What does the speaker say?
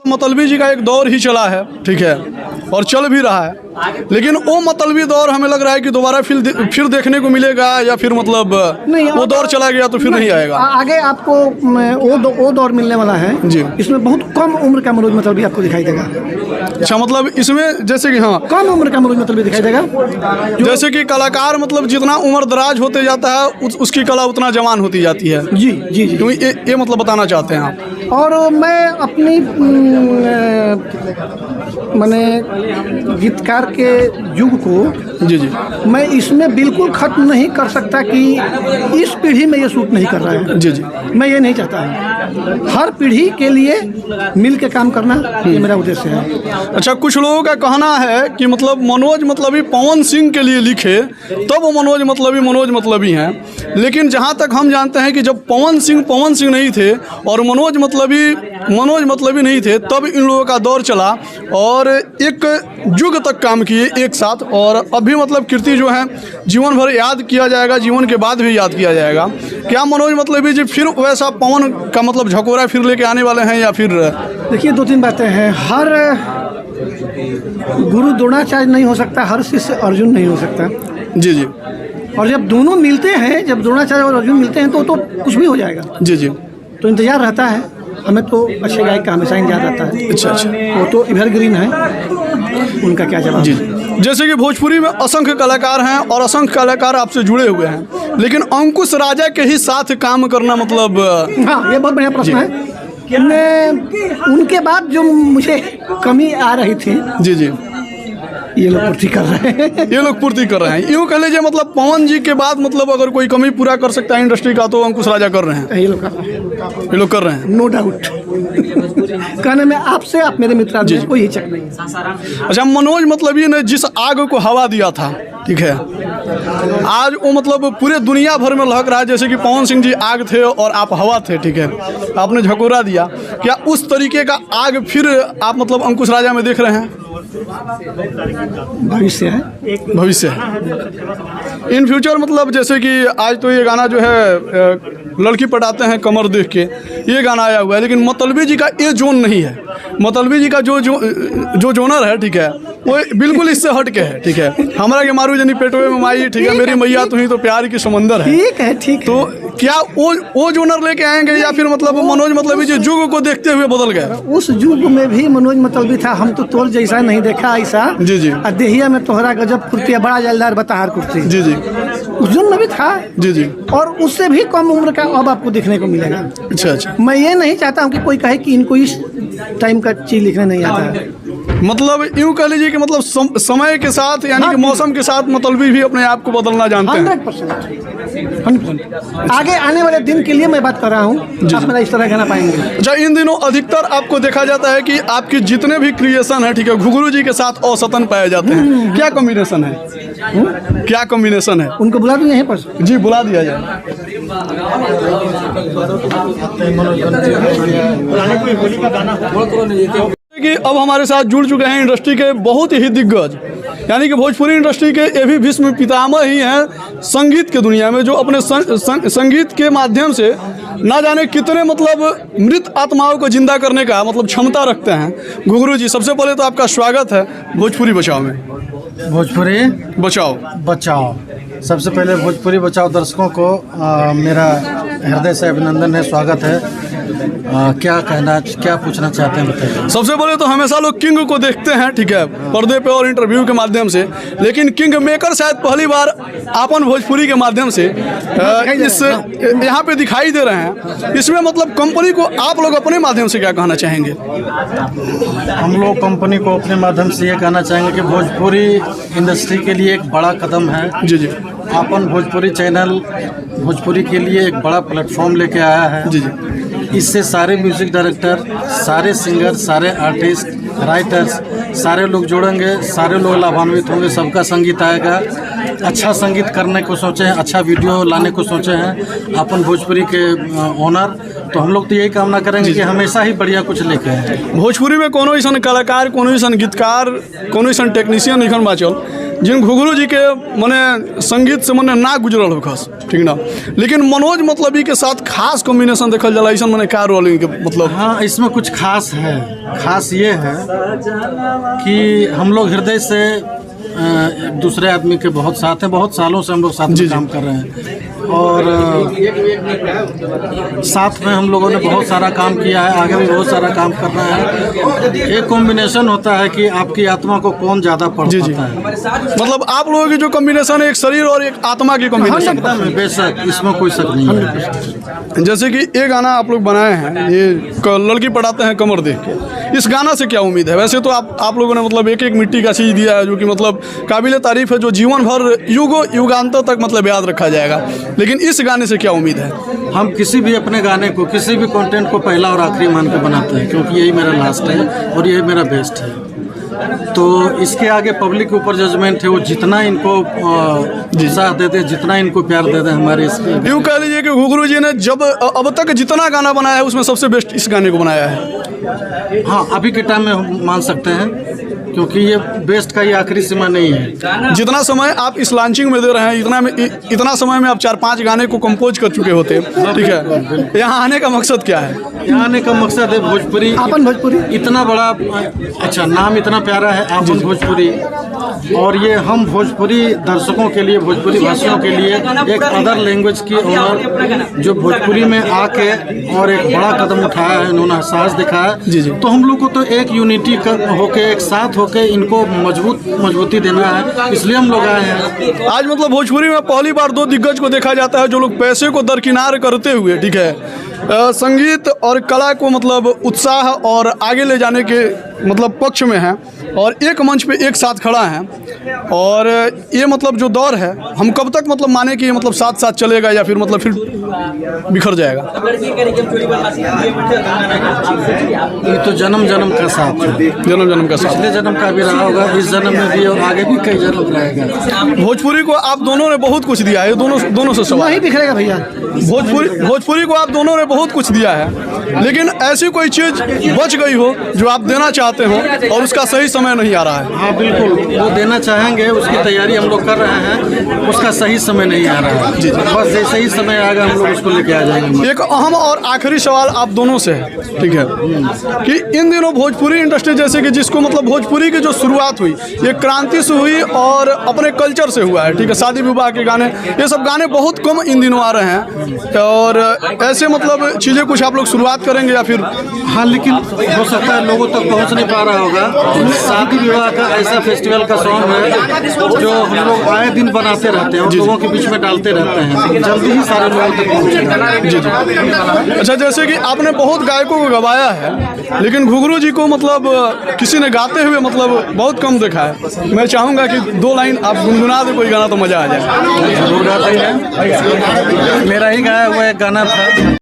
मतलबी जी का एक दौर ही चला है, ठीक है, और चल भी रहा है, लेकिन वो मतलबी दौर हमें लग रहा है कि दोबारा फिर देखने को मिलेगा, या फिर मतलब नहीं, वो दौर चला गया तो फिर नहीं आएगा। आगे आपको वो दौर मिलने वाला है जी। इसमें बहुत कम उम्र का मनोज मतलबी आपको दिखाई देगा। अच्छा, मतलब इसमें जैसे कि हाँ, कम उम्र का मनोज मतलबी दिखाई देगा। जैसे कि कलाकार मतलब जितना उम्र दराज होते जाता है उसकी कला उतना जवान होती जाती है। जी जी जी, तो ये मतलब बताना चाहते हैं आप। और मैं अपनी मैंने गीतकार के युग को जी जी मैं इसमें बिल्कुल खत्म नहीं कर सकता कि इस पीढ़ी में ये सूट नहीं कर रहा है। जी जी, मैं ये नहीं चाहता हूँ, हर पीढ़ी के लिए मिल के काम करना ये मेरा उद्देश्य है। अच्छा, कुछ लोगों का कहना है कि मतलब मनोज मतलबी पवन सिंह के लिए लिखे तब वो मनोज मतलबी हैं, लेकिन जहाँ तक हम जानते हैं कि जब पवन सिंह नहीं थे और मनोज मतलबी नहीं थे, तब इन लोगों का दौर चला और एक युग तक काम किए एक साथ, और अभी मतलब कीर्ति जो है जीवन भर याद किया जाएगा, जीवन के बाद भी याद किया जाएगा। क्या मनोज मतलबी जी फिर वैसा पवन का मतलब झकोरा फिर लेके आने वाले हैं, या फिर? देखिए, दो तीन बातें हैं। हर गुरु द्रोणाचार्य नहीं हो सकता, हर शिष्य अर्जुन नहीं हो सकता। जी जी, और जब दोनों मिलते हैं, जब द्रोणाचार्य और अर्जुन मिलते हैं तो कुछ भी हो जाएगा। जी जी, तो इंतजार रहता है हमें, तो अच्छे गायक का हमेशा इंतजार रहता है। अच्छा, वो तो एवरग्रीन है, उनका क्या जवाब। जी, जैसे कि भोजपुरी में असंख्य कलाकार हैं और असंख्य कलाकार आपसे जुड़े हुए हैं, लेकिन अंकुश राजा के ही साथ काम करना मतलब? हाँ, ये बहुत बढ़िया प्रश्न है। उनके बाद जो मुझे कमी आ रही थी, जी जी, ये लोग पूर्ति कर रहे हैं। यूँ कह लीजिए मतलब पवन जी के बाद मतलब अगर कोई कमी पूरा कर सकता है इंडस्ट्री का तो अंकुश राजा कर रहे हैं। ये लोग कर रहे हैं, नो डाउट। कहने में आपसे, आप मेरे मित्र, कोई हिचक नहीं। अच्छा, मनोज मतलबी ने जिस आग को हवा दिया था, ठीक है, आज वो मतलब पूरे दुनिया भर में लहक रहा है। जैसे कि पवन सिंह जी आग थे और आप हवा थे, ठीक है, आपने झकोरा दिया। क्या उस तरीके का आग फिर आप मतलब अंकुश राजा में देख रहे हैं? भविष्य है इन फ्यूचर। मतलब जैसे कि आज तो ये गाना जो है लड़की पटाते हैं कमर देख के, ये गाना आया हुआ है, लेकिन मतलबी जी का ये जोन नहीं है। मतलबी जी का जो जोनर है, ठीक है, वो बिल्कुल इससे हट के है, ठीक है। हमारा के मारू जनी पेटवे में माई, ठीक है, मेरी मैया तू ही तो प्यार की समंदर है, ठीक है, ठीक है। तो क्या वो जोनर लेके आएंगे, या फिर मतलब मनोज मतलबी जी युग को देखते हुए बदल गए? उस युग में भी मनोज मतलबी था, हम तो तोर जैसा नहीं देखा ऐसा। जी जी, देहिया में तोहरा गजब कुर्ती, बड़ा जलदार बताहार कुर्ती। जी जी, उस युग में भी था। जी जी, और उससे भी कम उम्र का अब आपको देखने को मिलेगा। अच्छा अच्छा। मैं ये नहीं चाहता हूँ कि कोई कहे कि इनको इस टाइम का चीज लिखने नहीं आता है। मतलब यूँ कह लीजिए कि मतलब समय के साथ, यानी कि मौसम के साथ मतलबी भी अपने आप को बदलना जानते हैं। 100%। आगे आने वाले दिन के लिए मैं बात कर रहा हूँ, आप मेरा इस तरह कहना पाएंगे। अच्छा, इन दिनों अधिकतर आपको देखा जाता है कि आपकी जितने भी क्रिएशन है, ठीक है, घुघरू जी के साथ औसतन पाए जाते हैं। क्या कॉम्बिनेशन है? क्या कॉम्बिनेशन है? उनको बुला दूं यहीं पर? जी, बुला दिया जाए। कि अब हमारे साथ जुड़ चुके हैं इंडस्ट्री के बहुत ही दिग्गज, यानी कि भोजपुरी इंडस्ट्री के ये भी भीष्म पितामह ही हैं संगीत के दुनिया में, जो अपने संगीत के माध्यम से ना जाने कितने मतलब मृत आत्माओं को जिंदा करने का मतलब क्षमता रखते हैं। घुघरू जी, सबसे पहले तो आपका स्वागत है भोजपुरी बचाओ में। भोजपुरी बचाओ सबसे पहले भोजपुरी बचाओ दर्शकों को मेरा हृदय से अभिनंदन है, स्वागत है। क्या पूछना चाहते हैं बताइए। सबसे पहले तो हमेशा लोग किंग को देखते हैं, ठीक है, पर्दे पे और इंटरव्यू के माध्यम से, लेकिन किंग मेकर शायद पहली बार आपन भोजपुरी के माध्यम से इस यहाँ पे दिखाई दे रहे हैं। इसमें मतलब कंपनी को आप लोग अपने माध्यम से क्या कहना चाहेंगे? हम लोग कंपनी को अपने माध्यम से ये कहना चाहेंगे कि भोजपुरी इंडस्ट्री के लिए एक बड़ा कदम है। जी जी, आपन भोजपुरी चैनल भोजपुरी के लिए एक बड़ा प्लेटफॉर्म लेके आया है। जी जी, इससे सारे म्यूजिक डायरेक्टर, सारे सिंगर, सारे आर्टिस्ट, राइटर्स, सारे लोग जुड़ेंगे, सारे लोग लाभान्वित होंगे, सबका संगीत आएगा। अच्छा संगीत करने को सोचे हैं, अच्छा वीडियो लाने को सोचे हैं अपन भोजपुरी के ओनर, तो हम लोग तो यही कामना करेंगे कि हमेशा ही बढ़िया कुछ लेके आए। भोजपुरी में कोनो ऐसा कलाकार, कोनो ऐसा गीतकार, कोनो ऐसा टेक्नीशियन निखन बाचल जिन घुघरू जी के मने संगीत से मने ना गुजरल हो खास, ठीक ना, लेकिन मनोज मतलबी के साथ खास कॉम्बिनेशन देखल जाला, ऐसा मने क्या रोल के मतलब? हाँ, इसमें कुछ खास है। खास ये है कि हम लोग हृदय से दूसरे आदमी के बहुत साथ हैं, बहुत सालों से हम लोग साथ में काम कर रहे हैं और साथ में हम लोगों ने बहुत सारा काम किया है, आगे भी बहुत सारा काम कर रहे हैं। एक कॉम्बिनेशन होता है कि आपकी आत्मा को कौन ज़्यादा पढ़ पाता है। मतलब आप लोगों की जो कॉम्बिनेशन है एक शरीर और एक आत्मा की कॉम्बिनेशन, बेशक इसमें कोई शक नहीं है। जैसे कि ये गाना आप लोग बनाए हैं, ये लड़की पढ़ाते हैं कमर देख के, इस गाना से क्या उम्मीद है? वैसे तो आप लोगों ने मतलब एक मिट्टी का चीज़ दिया है जो कि मतलब काबिल तारीफ है, जो जीवन भर युगांतर तक मतलब याद रखा जाएगा, लेकिन इस गाने से क्या उम्मीद है? हम किसी भी अपने गाने को, किसी भी कंटेंट को पहला और आखिरी मान के बनाते हैं, क्योंकि यही मेरा लास्ट है और यही मेरा बेस्ट है। तो इसके आगे पब्लिक के ऊपर जजमेंट है, वो जितना इनको साथ देते हैं, जितना इनको प्यार देते हैं हमारे इसके। यूँ कह लीजिए कि घुघरू जी ने जब अब तक जितना गाना बनाया है उसमें सबसे बेस्ट इस गाने को बनाया है। हाँ, अभी के टाइम में हम मान सकते हैं, क्योंकि ये बेस्ट का ये आखिरी सीमा नहीं है। जितना समय आप इस लॉन्चिंग में दे रहे हैं, इतना समय में आप 4-5 गाने को कंपोज कर चुके होते, ठीक है। यहाँ आने का मकसद क्या है? यहाँ आने का मकसद है भोजपुरी, आपन भोजपुरी इतना बड़ा, अच्छा नाम इतना प्यारा है आपन भोजपुरी, और ये हम भोजपुरी दर्शकों के लिए, भोजपुरी भाषियों के लिए एक अदर लैंग्वेज की ओनर जो भोजपुरी में आके और एक बड़ा कदम उठाया है, इन्होंने साहस दिखाया, तो हम लोग को तो एक यूनिटी होके, एक साथ होके इनको मजबूती देना है, इसलिए हम लोग आए हैं। आज मतलब भोजपुरी में पहली बार 2 दिग्गज को देखा जाता है जो लोग पैसे को दरकिनार करते हुए, ठीक है, संगीत और कला को मतलब उत्साह और आगे ले जाने के मतलब पक्ष में हैं और एक मंच पे एक साथ खड़ा हैं। और ये मतलब जो दौर है, हम कब तक मतलब माने कि मतलब साथ साथ चलेगा या फिर मतलब फिर बिखर जाएगा? ये तो जन्म जन्म का साथ है, जन्म का साथ, पिछले जन्म का भी रहा होगा, इस जन्म में भी और आगे भी कई जन्म रहेगा। भोजपुरी को आप दोनों ने बहुत कुछ दिया है, दोनों से सवाल नहीं बिखरेगा भैया। भोजपुरी को आप दोनों ने बहुत कुछ दिया है, लेकिन ऐसी कोई चीज़ बच गई हो जो आप देना चाहते हो और उसका सही समय नहीं आ रहा है? हाँ बिल्कुल, वो देना चाहेंगे, उसकी तैयारी हम लोग कर रहे हैं, उसका सही समय नहीं आ रहा है। बस जैसे ही समय आएगा हम लोग उसको लेके आ जाएंगे। एक अहम और आखिरी सवाल आप दोनों से है, ठीक है, कि इन दिनों भोजपुरी इंडस्ट्री जैसे कि जिसको मतलब भोजपुरी की जो शुरुआत हुई ये क्रांति से हुई और अपने कल्चर से हुआ है, ठीक है, शादी विवाह के गाने, ये सब गाने बहुत कम इन दिनों आ रहे हैं, और ऐसे मतलब चीज़ें कुछ आप लोग शुरुआत करेंगे या फिर? हाँ, लेकिन हो सकता है लोगों तक पहुंच नहीं पा रहा होगा। शादी विवाह का ऐसा फेस्टिवल का सॉन्ग है जो हम लोग आए दिन बनाते रहते हैं और लोगों के बीच में डालते रहते हैं, जल्दी ही सारे लोगों तक पहुंचेगा। जी। अच्छा, जैसे कि आपने बहुत गायकों को गवाया है, लेकिन घुघरू जी को मतलब किसी ने गाते हुए मतलब बहुत कम देखा है। मैं चाहूँगा कि 2 लाइन आप गुनगुना दे कोई गाना तो मज़ा आ जाए। जरूर गाते हैं, मेरा ही गाया हुआ एक गाना था।